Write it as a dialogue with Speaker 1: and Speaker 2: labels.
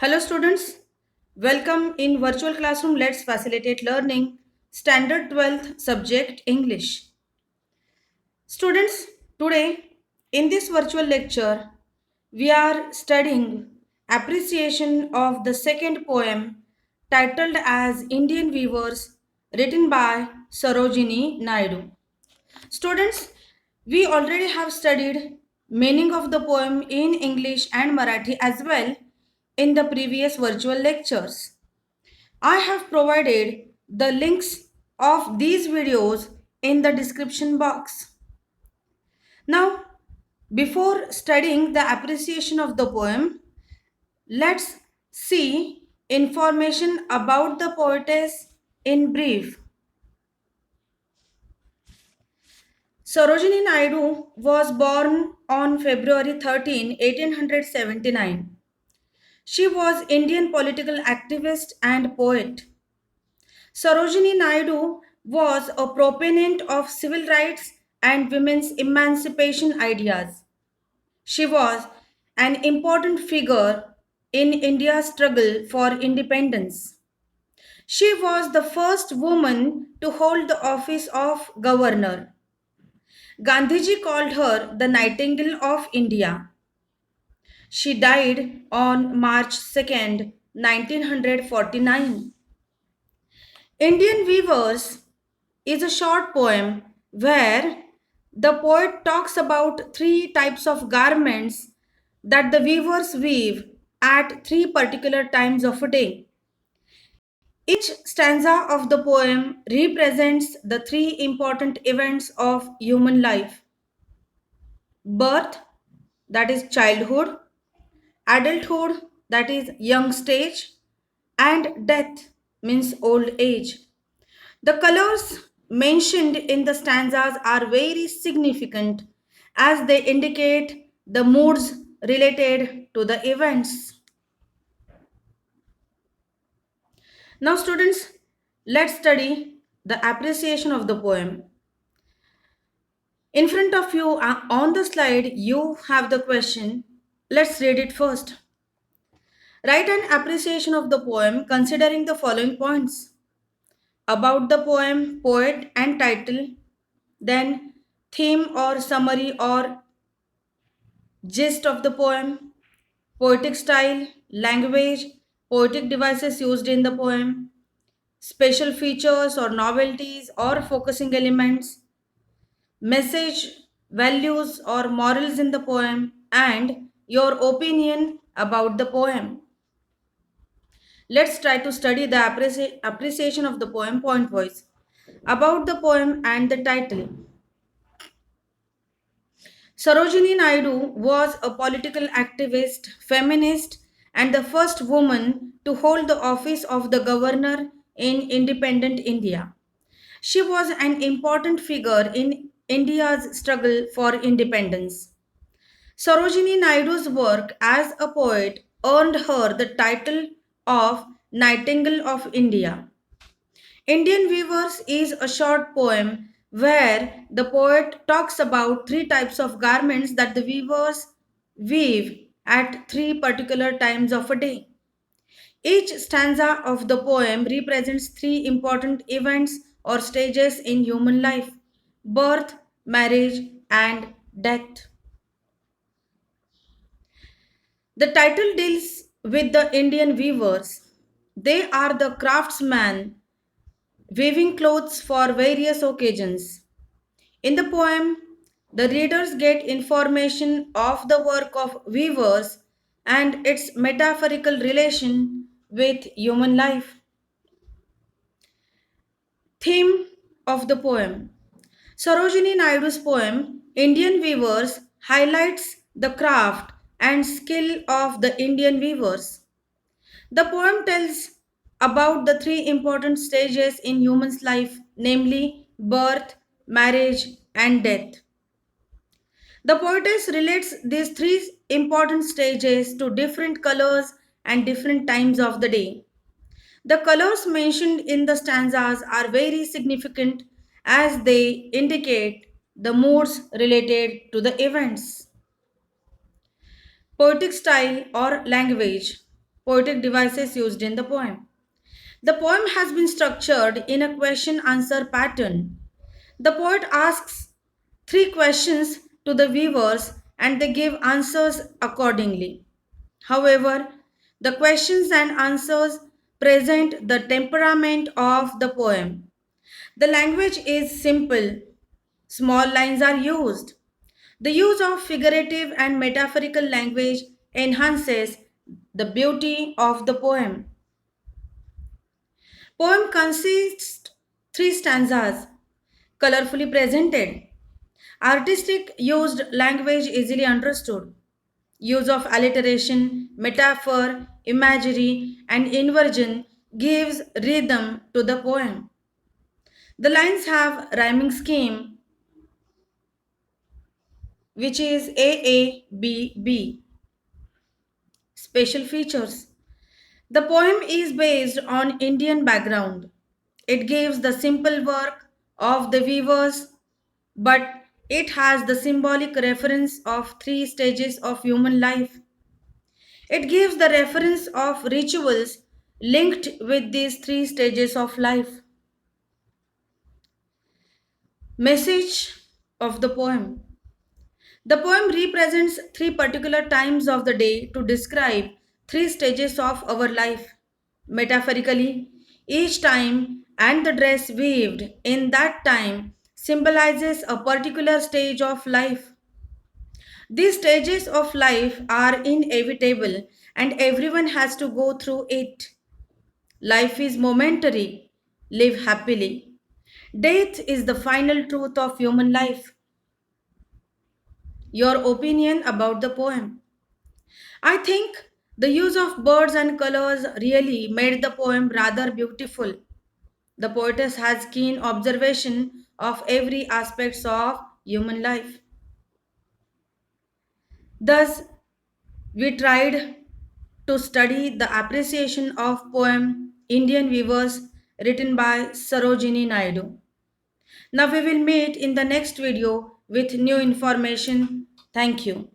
Speaker 1: Hello students, welcome in virtual classroom. Let's facilitate learning. Standard 12th subject English. Students, today in this virtual lecture, we are studying appreciation of the second poem titled as Indian Weavers written by Sarojini Naidu. Students, we already have studied meaning of the poem in English and Marathi as well in the previous virtual lectures. I have provided the links of these videos in the description box. Now, before studying the appreciation of the poem, let's see information about the poetess in brief. Sarojini Naidu was born on February 13, 1879. She was Indian political activist and poet. Sarojini Naidu was a proponent of civil rights and women's emancipation ideas. She was an important figure in India's struggle for independence. She was the first woman to hold the office of governor. Gandhiji called her the Nightingale of India. She died on March 2nd, 1949. Indian Weavers is a short poem where the poet talks about three types of garments that the weavers weave at three particular times of a day. Each stanza of the poem represents the three important events of human life: birth, that is childhood; adulthood, that is young stage; and death, means old age. The colors mentioned in the stanzas are very significant as they indicate the moods related to the events. Now, students, let's study the appreciation of the poem. In front of you on the slide, you have the question. Let's read it first. Write an appreciation of the poem considering the following points: about the poem, poet, and title, then theme or summary or gist of the poem, poetic style, language, poetic devices used in the poem, special features or novelties or focusing elements, message, values, or morals in the poem, and your opinion about the poem. Let's try to study the appreciation of the poem point wise. About the poem and the title. Sarojini Naidu was a political activist, feminist, and the first woman to hold the office of the governor in independent India. She was an important figure in India's struggle for independence. Sarojini Naidu's work as a poet earned her the title of Nightingale of India. Indian Weavers is a short poem where the poet talks about three types of garments that the weavers weave at three particular times of a day. Each stanza of the poem represents three important events or stages in human life: birth, marriage, and death. The title deals with the Indian weavers. They are the craftsmen weaving clothes for various occasions. In the poem, the readers get information of the work of weavers and its metaphorical relation with human life. Theme of the poem. Sarojini Naidu's poem, Indian Weavers, highlights the craft and skill of the Indian weavers. The poem tells about the three important stages in human's life, namely birth, marriage, and death. The poetess relates these three important stages to different colors and different times of the day. The colors mentioned in the stanzas are very significant as they indicate the moods related to the events. Poetic style or language. Poetic devices used in the poem. The poem has been structured in a question answer pattern. The poet asks three questions to the viewers and they give answers accordingly. However, the questions and answers present the temperament of the poem. The language is simple, small lines are used. The use of figurative and metaphorical language enhances the beauty of the poem. Poem consists three stanzas, colorfully presented. Artistic used language easily understood. Use of alliteration, metaphor, imagery, and inversion gives rhythm to the poem. The lines have rhyming scheme which is AABB. Special features. The poem is based on Indian background. It gives the simple work of the weavers, but it has the symbolic reference of three stages of human life. It gives the reference of rituals linked with these three stages of life. Message of the poem. The poem represents three particular times of the day to describe three stages of our life. Metaphorically, each time and the dress weaved in that time symbolizes a particular stage of life. These stages of life are inevitable and everyone has to go through it. Life is momentary. Live happily. Death is the final truth of human life. Your opinion about the poem. I think the use of birds and colors really made the poem rather beautiful. The poetess has keen observation of every aspects of human life. Thus, we tried to study the appreciation of poem Indian Weavers written by Sarojini Naidu. Now we will meet in the next video with new information. Thank you.